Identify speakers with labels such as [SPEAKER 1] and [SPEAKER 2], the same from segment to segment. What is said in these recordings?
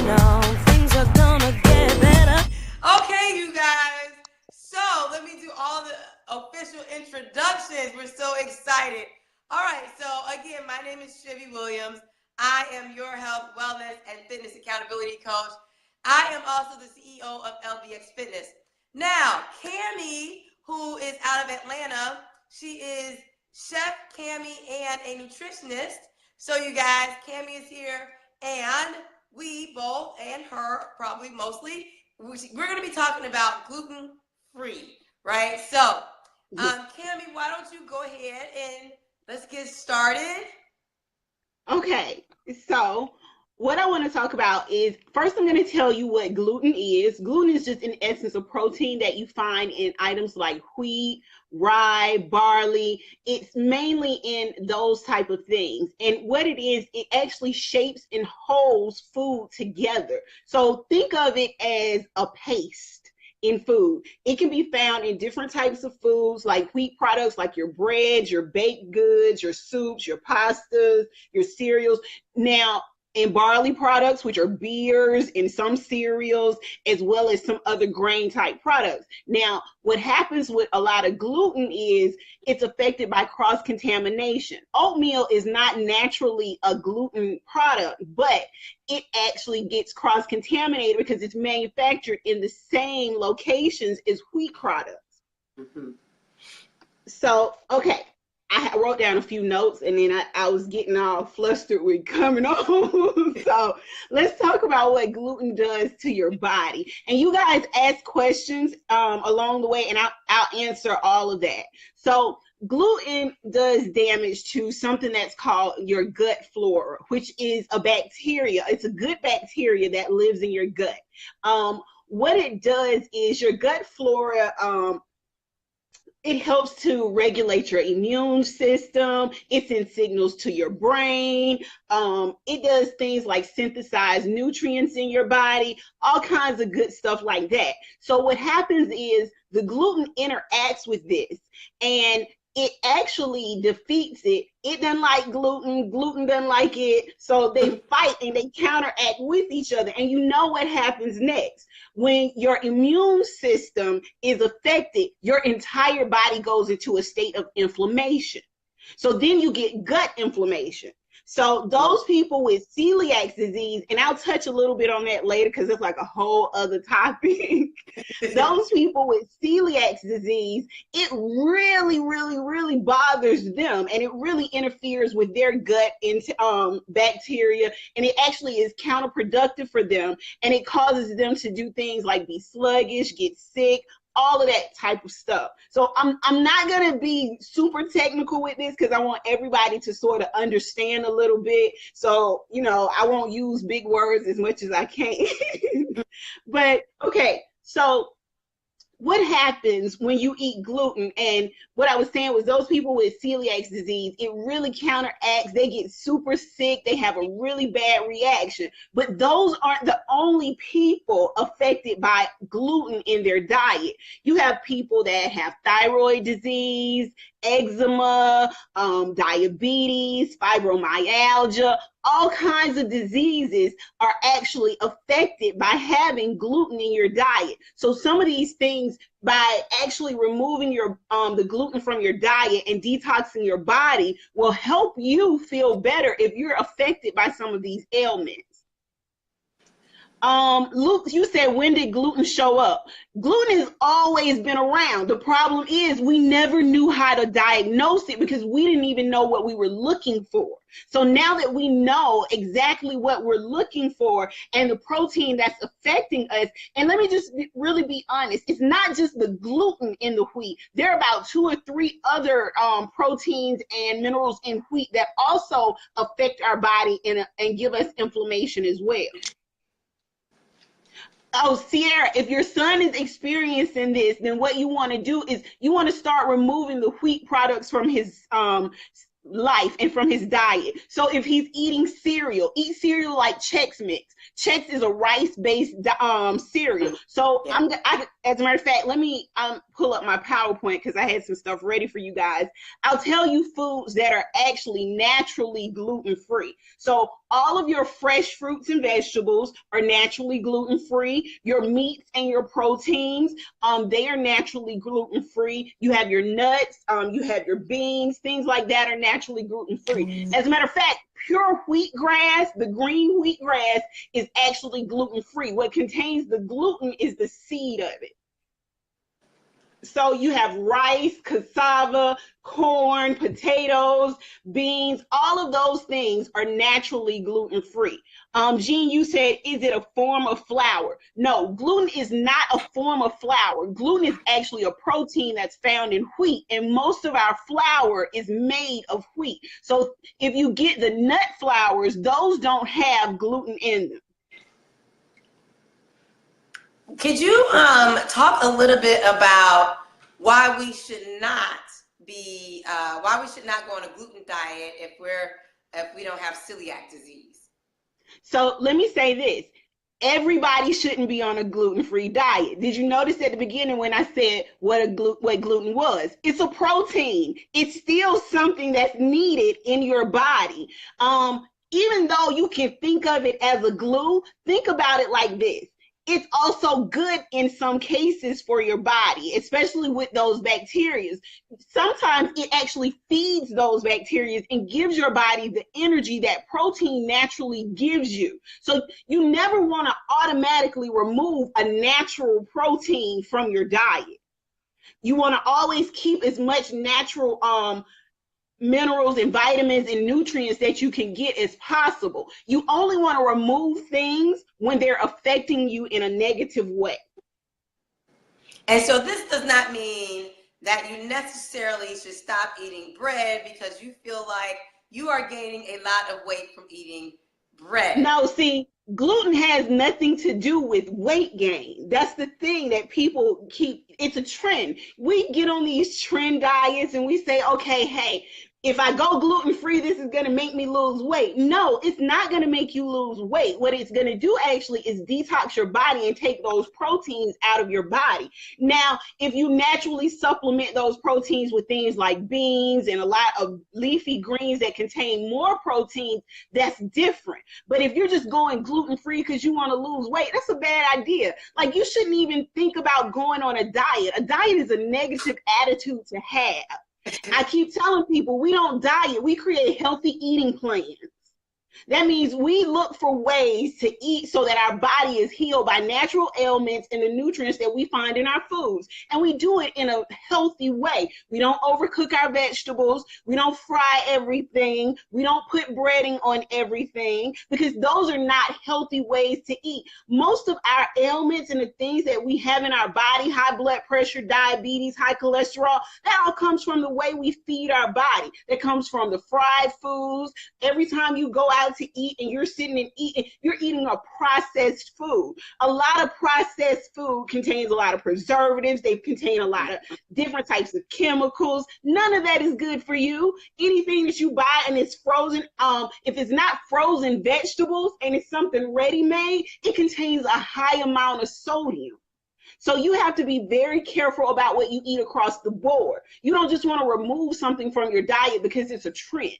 [SPEAKER 1] now. Things are gonna get better.
[SPEAKER 2] Okay, you guys. So let me do all the official introductions. We're so excited. All right. So again, my name is Chivy Williams. I am your health, wellness, and fitness accountability coach. I am also the CEO of LBX Fitness. Now, Cammie, who is out of Atlanta, she is Chef Cammie and a nutritionist. So you guys, Cammie is here, and we both, and her probably mostly, we're going to be talking about gluten-free, right? So, Cammie, why don't you go ahead and let's get started.
[SPEAKER 3] Okay, so what I want to talk about is first, I'm going to tell you what gluten is. Gluten is just, in essence, a protein that you find in items like wheat, rye, barley. It's mainly in those type of things. And what it is, it actually shapes and holds food together. So think of it as a paste in food. It can be found in different types of foods like wheat products, like your breads, your baked goods, your soups, your pastas, your cereals. Now, in barley products, which are beers and some cereals, as well as some other grain type products. Now, what happens with a lot of gluten is it's affected by cross contamination. Oatmeal is not naturally a gluten product, but it actually gets cross contaminated because it's manufactured in the same locations as wheat products. Mm-hmm. So, okay. I wrote down a few notes, and then I was getting all flustered with coming on. So let's talk about what gluten does to your body. And you guys ask questions along the way, and I'll answer all of that. So gluten does damage to something that's called your gut flora, which is a bacteria. It's a good bacteria that lives in your gut. What it does is your gut flora, it helps to regulate your immune system. It sends signals to your brain. It does things like synthesize nutrients in your body, all kinds of good stuff like that. So what happens is the gluten interacts with this, and it actually defeats it. It doesn't like gluten. Gluten doesn't like it. So they fight and they counteract with each other. And you know what happens next. When your immune system is affected, your entire body goes into a state of inflammation. So then you get gut inflammation. So those people with celiac disease, and I'll touch a little bit on that later because it's like a whole other topic. Those people with celiac disease, it really, really, really bothers them, and it really interferes with their gut bacteria, and it actually is counterproductive for them, and it causes them to do things like be sluggish, get sick, all of that type of stuff. So I'm not going to be super technical with this because I want everybody to sort of understand a little bit. So, I won't use big words as much as I can. But, okay, so what happens when you eat gluten? And what I was saying was those people with celiac disease, it really counteracts. They get super sick. They have a really bad reaction. But those aren't the only people affected by gluten in their diet. You have people that have thyroid disease, eczema, diabetes, fibromyalgia. All kinds of diseases are actually affected by having gluten in your diet. So some of these things, by actually removing the gluten from your diet and detoxing your body, will help you feel better if you're affected by some of these ailments. Luke, you said, when did gluten show up? Gluten has always been around. The problem is we never knew how to diagnose it because we didn't even know what we were looking for. So now that we know exactly what we're looking for and the protein that's affecting us, and let me just really be honest, it's not just the gluten in the wheat. There are about 2 or 3 other proteins and minerals in wheat that also affect our body and give us inflammation as well. Oh, Sierra, if your son is experiencing this, then what you want to do is you want to start removing the wheat products from his life and from his diet. So if he's eating cereal, eat cereal like Chex Mix. Chex is a rice-based cereal. So as a matter of fact, let me pull up my PowerPoint because I had some stuff ready for you guys. I'll tell you foods that are actually naturally gluten-free. So all of your fresh fruits and vegetables are naturally gluten-free. Your meats and your proteins, they are naturally gluten-free. You have your nuts, you have your beans, things like that are naturally gluten-free. As a matter of fact, pure wheatgrass, the green wheatgrass, is actually gluten-free. What contains the gluten is the seed of it. So you have rice, cassava, corn, potatoes, beans, all of those things are naturally gluten-free. Jean, you said, is it a form of flour? No, gluten is not a form of flour. Gluten is actually a protein that's found in wheat, and most of our flour is made of wheat. So if you get the nut flours, those don't have gluten in them.
[SPEAKER 2] Could you talk a little bit about why we should not go on a gluten diet if we don't have celiac disease?
[SPEAKER 3] So let me say this. Everybody shouldn't be on a gluten-free diet. Did you notice at the beginning when I said what gluten was? It's a protein. It's still something that's needed in your body. Even though you can think of it as a glue, think about it like this. It's also good in some cases for your body, especially with those bacteria. Sometimes it actually feeds those bacteria and gives your body the energy that protein naturally gives you. So you never want to automatically remove a natural protein from your diet. You want to always keep as much natural minerals and vitamins and nutrients that you can get as possible. You only want to remove things when they're affecting you in a negative way.
[SPEAKER 2] And so this does not mean that you necessarily should stop eating bread because you feel like you are gaining a lot of weight from eating bread.
[SPEAKER 3] No, see, gluten has nothing to do with weight gain. That's the thing that people keep, it's a trend. We get on these trend diets and we say, okay, hey, if I go gluten-free, this is going to make me lose weight. No, it's not going to make you lose weight. What it's going to do actually is detox your body and take those proteins out of your body. Now, if you naturally supplement those proteins with things like beans and a lot of leafy greens that contain more proteins, that's different. But if you're just going gluten-free because you want to lose weight, that's a bad idea. Like, you shouldn't even think about going on a diet. A diet is a negative attitude to have. I keep telling people we don't diet, we create healthy eating plans. That means we look for ways to eat so that our body is healed by natural ailments and the nutrients that we find in our foods. And we do it in a healthy way. We don't overcook our vegetables. We don't fry everything. We don't put breading on everything because those are not healthy ways to eat. Most of our ailments and the things that we have in our body, high blood pressure, diabetes, high cholesterol, that all comes from the way we feed our body. That comes from the fried foods. Every time you go out to eat and you're sitting and eating, you're eating a processed food. A lot of processed food contains a lot of preservatives. They contain a lot of different types of chemicals. None of that is good for you. Anything that you buy and it's frozen, if it's not frozen vegetables and it's something ready-made, it contains a high amount of sodium. So you have to be very careful about what you eat across the board. You don't just want to remove something from your diet because it's a trend.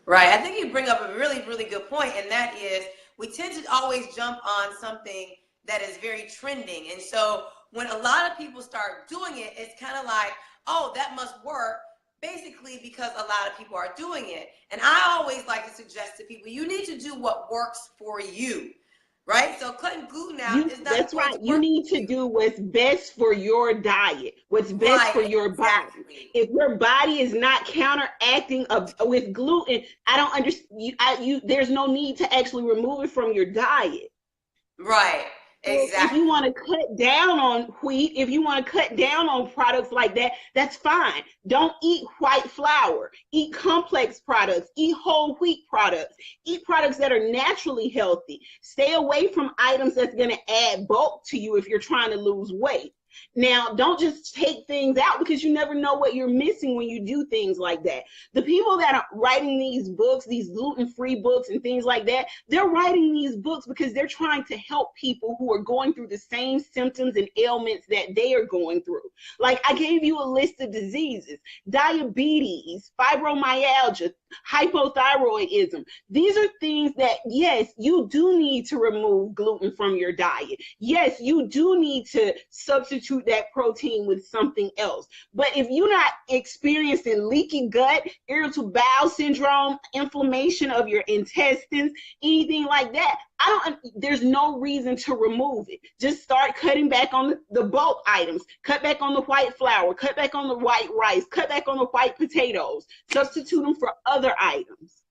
[SPEAKER 2] Right. I think you bring up a really, really good point, and that is we tend to always jump on something that is very trending. And so when a lot of people start doing it, it's kind of like, oh, that must work, basically because a lot of people are doing it. And I always like to suggest to people, you need to do what works for you. Right? So cutting gluten out is not
[SPEAKER 3] that's right. You need to do what's best for your diet, what's best for your body. If your body is not counteracting with gluten, I don't understand. There's no need to actually remove it from your diet.
[SPEAKER 2] Right. Exactly.
[SPEAKER 3] If you want to cut down on wheat, if you want to cut down on products like that, that's fine. Don't eat white flour. Eat complex products. Eat whole wheat products. Eat products that are naturally healthy. Stay away from items that's going to add bulk to you if you're trying to lose weight. Now, don't just take things out because you never know what you're missing when you do things like that. The people that are writing these books, these gluten-free books and things like that, they're writing these books because they're trying to help people who are going through the same symptoms and ailments that they are going through. Like I gave you a list of diseases: diabetes, fibromyalgia, hypothyroidism. These are things that, yes, you do need to remove gluten from your diet. Yes, you do need to substitute that protein with something else. But if you're not experiencing leaky gut, irritable bowel syndrome, inflammation of your intestines, anything like that, there's no reason to remove it. Just start cutting back on the bulk items. Cut back on the white flour. Cut back on the white rice. Cut back on the white potatoes. Substitute them for other items.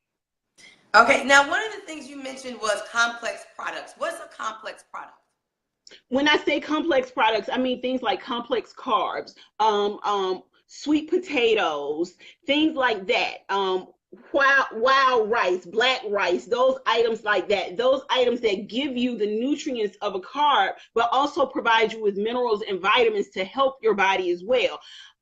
[SPEAKER 2] Okay, now one of the things you mentioned was complex products. What's a complex product?
[SPEAKER 3] When I say complex products, I mean things like complex carbs, sweet potatoes, things like that. Wild rice, black rice, those items like that, those items that give you the nutrients of a carb, but also provide you with minerals and vitamins to help your body as well.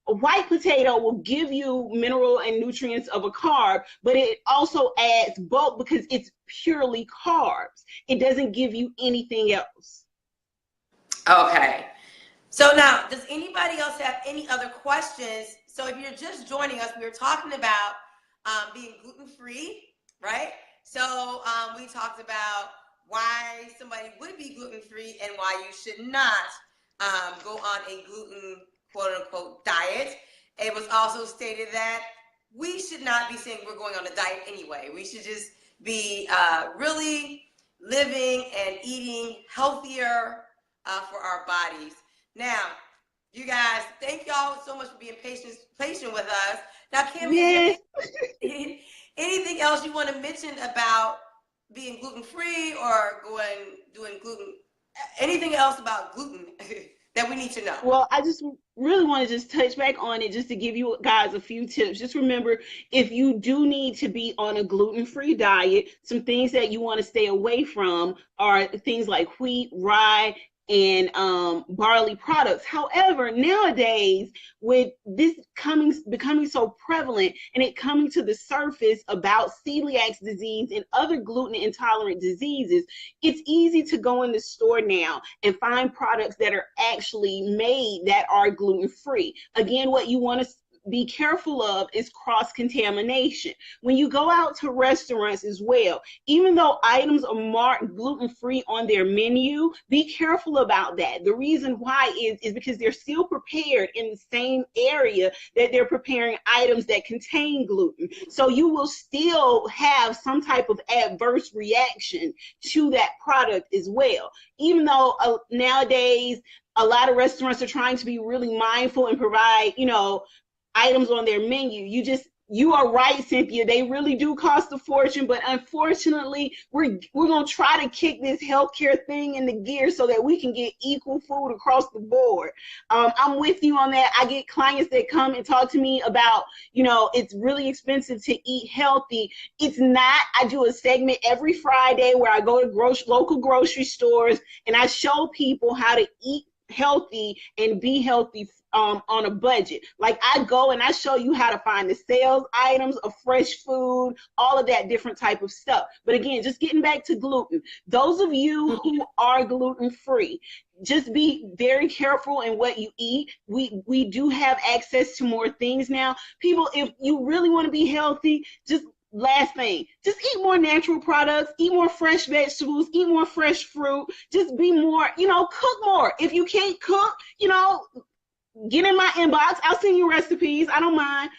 [SPEAKER 3] A white potato will give you mineral and nutrients of a carb, but it also adds bulk because it's purely carbs. It doesn't give you anything else.
[SPEAKER 2] Okay. So now, does anybody else have any other questions? So if you're just joining us, we were talking about being gluten-free, right? So we talked about why somebody would be gluten-free and why you should not go on a gluten, quote-unquote, diet. It was also stated that we should not be saying we're going on a diet anyway. We should just be really living and eating healthier for our bodies. Now, you guys, thank y'all so much for being patient with us. Now, Kim,
[SPEAKER 3] Yes.
[SPEAKER 2] anything else you want to mention about being gluten-free or doing gluten? Anything else about gluten that we need to know?
[SPEAKER 3] Well, I just really want to just touch back on it just to give you guys a few tips. Just remember, if you do need to be on a gluten-free diet, some things that you want to stay away from are things like wheat, rye, and barley products. However, nowadays, with this becoming so prevalent and it coming to the surface about celiac disease and other gluten intolerant diseases, it's easy to go in the store now and find products that are actually made that are gluten-free. Again, what you want to be careful of is cross-contamination. When you go out to restaurants as well, even though items are marked gluten-free on their menu, be careful about that. The reason why is because they're still prepared in the same area that they're preparing items that contain gluten. So you will still have some type of adverse reaction to that product as well. Even though nowadays a lot of restaurants are trying to be really mindful and provide, items on their menu. You are right, Cynthia. They really do cost a fortune, but unfortunately, we're gonna try to kick this healthcare thing into gear so that we can get equal food across the board. I'm with you on that. I get clients that come and talk to me about, it's really expensive to eat healthy. It's not. I do a segment every Friday where I go to local grocery stores and I show people how to eat healthy and be healthy on a budget. Like, I go and I show you how to find the sales items of fresh food, all of that different type of stuff. But again, just getting back to gluten, those of you who are gluten-free, just be very careful in what you eat. We do have access to more things now. People, if you really want to be healthy, last thing, just eat more natural products, eat more fresh vegetables, eat more fresh fruit, just be more, cook more. If you can't cook, get in my inbox. I'll send you recipes. I don't mind.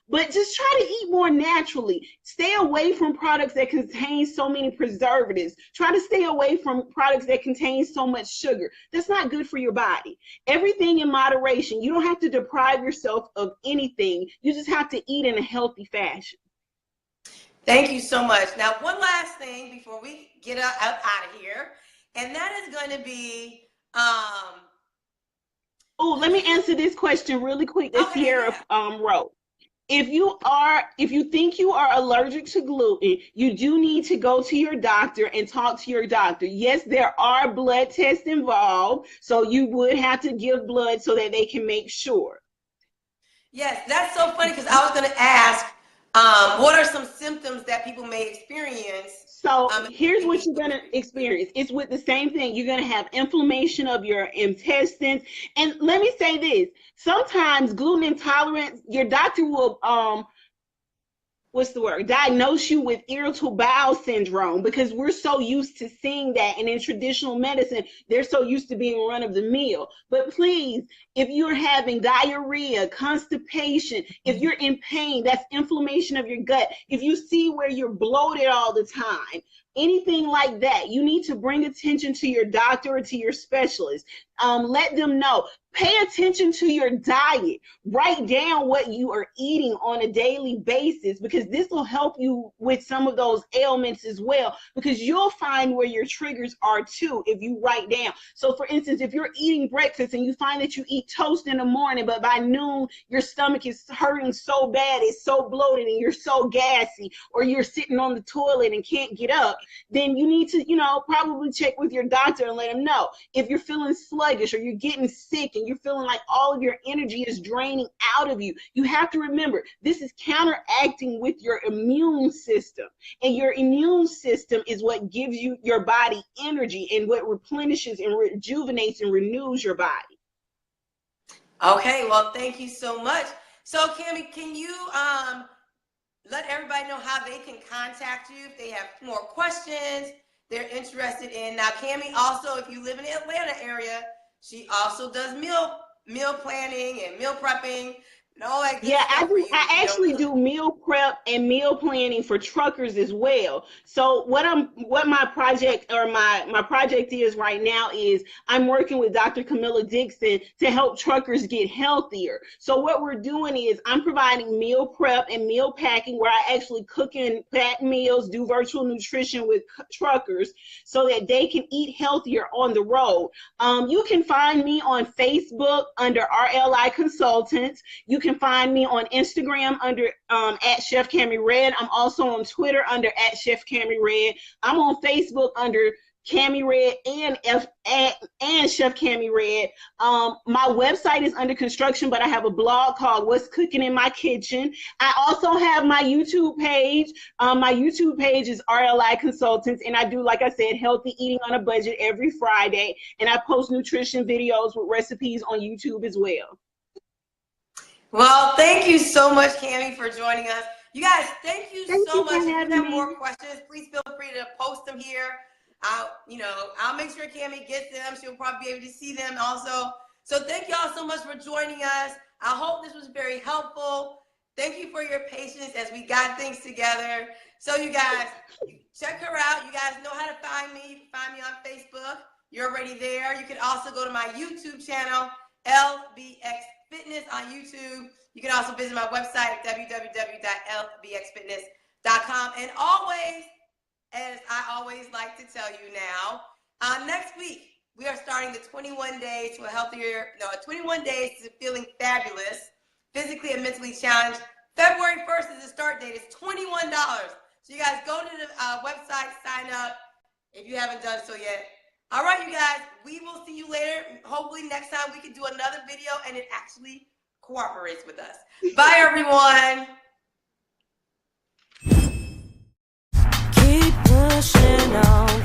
[SPEAKER 3] But just try to eat more naturally. Stay away from products that contain so many preservatives. Try to stay away from products that contain so much sugar. That's not good for your body. Everything in moderation. You don't have to deprive yourself of anything. You just have to eat in a healthy fashion.
[SPEAKER 2] Thank you so much. Now, one last thing before we get out of here, and that is going to be
[SPEAKER 3] let me answer this question really quick that Sierra wrote. If you think you are allergic to gluten, you do need to go to your doctor and talk to your doctor. Yes, there are blood tests involved, so you would have to give blood so that they can make sure.
[SPEAKER 2] Yes, that's so funny because I was going to ask, what are some symptoms that people may experience?
[SPEAKER 3] So here's what you're going to experience. It's with the same thing. You're going to have inflammation of your intestines. And let me say this. Sometimes gluten intolerance, your doctor will what's the word, diagnose you with irritable bowel syndrome, because we're so used to seeing that. And in traditional medicine, they're so used to being run of the mill. But please, if you're having diarrhea, constipation, if you're in pain, that's inflammation of your gut, if you see where you're bloated all the time, anything like that, you need to bring attention to your doctor or to your specialist. Let them know. Pay attention to your diet. Write down what you are eating on a daily basis, because this will help you with some of those ailments as well, because you'll find where your triggers are too if you write down. So for instance, if you're eating breakfast and you find that you eat toast in the morning, but by noon your stomach is hurting so bad, it's so bloated and you're so gassy, or you're sitting on the toilet and can't get up, then you need to, probably check with your doctor and let them know. If you're feeling sluggish or you're getting sick and you're feeling like all of your energy is draining out of you, you have to remember this is counteracting with your immune system. And your immune system is what gives you your body energy and what replenishes and rejuvenates and renews your body.
[SPEAKER 2] Okay, well, thank you so much. So, Cammie, can you let everybody know how they can contact you if they have more questions they're interested in? Now, Cammie also, if you live in the Atlanta area, she also does meal planning and meal prepping and all that good
[SPEAKER 3] Yeah,
[SPEAKER 2] stuff
[SPEAKER 3] I
[SPEAKER 2] for
[SPEAKER 3] do.
[SPEAKER 2] you.
[SPEAKER 3] I actually do meal prep and meal planning for truckers as well. So what my project is right now is I'm working with Dr. Camilla Dixon to help truckers get healthier. So what we're doing is I'm providing meal prep and meal packing, where I actually cook and pack meals, do virtual nutrition with truckers so that they can eat healthier on the road. You can find me on Facebook under RLI Consultants. You can find me on Instagram under at Chef Cammie Red. I'm also on Twitter under at Chef Cammie Red. I'm on Facebook under Cammie Red and Chef Cammie Red. My website is under construction, but I have a blog called What's Cooking in My Kitchen. I also have my YouTube page. My YouTube page is RLI Consultants, and I do, like I said, healthy eating on a budget every Friday, and I post nutrition videos with recipes on YouTube as well.
[SPEAKER 2] Well, thank you so much, Cammie, for joining us. You guys, thank you so much. If you have more questions, please feel free to post them here. I'll make sure Cammie gets them. She'll probably be able to see them also. So thank y'all so much for joining us. I hope this was very helpful. Thank you for your patience as we got things together. So you guys, check her out. You guys know how to find me. You can find me on Facebook. You're already there. You can also go to my YouTube channel, LBX Fitness on YouTube. You can also visit my website, www.lbxfitness.com. And always, as I always like to tell you now, next week, we are starting the 21 days to 21 days to feeling fabulous, physically and mentally challenged. February 1st is the start date. It's $21. So you guys go to the website, sign up if you haven't done so yet. All right, you guys, we will see you later. Hopefully next time we can do another video and it actually cooperates with us. Bye, everyone.
[SPEAKER 1] Keep pushing on.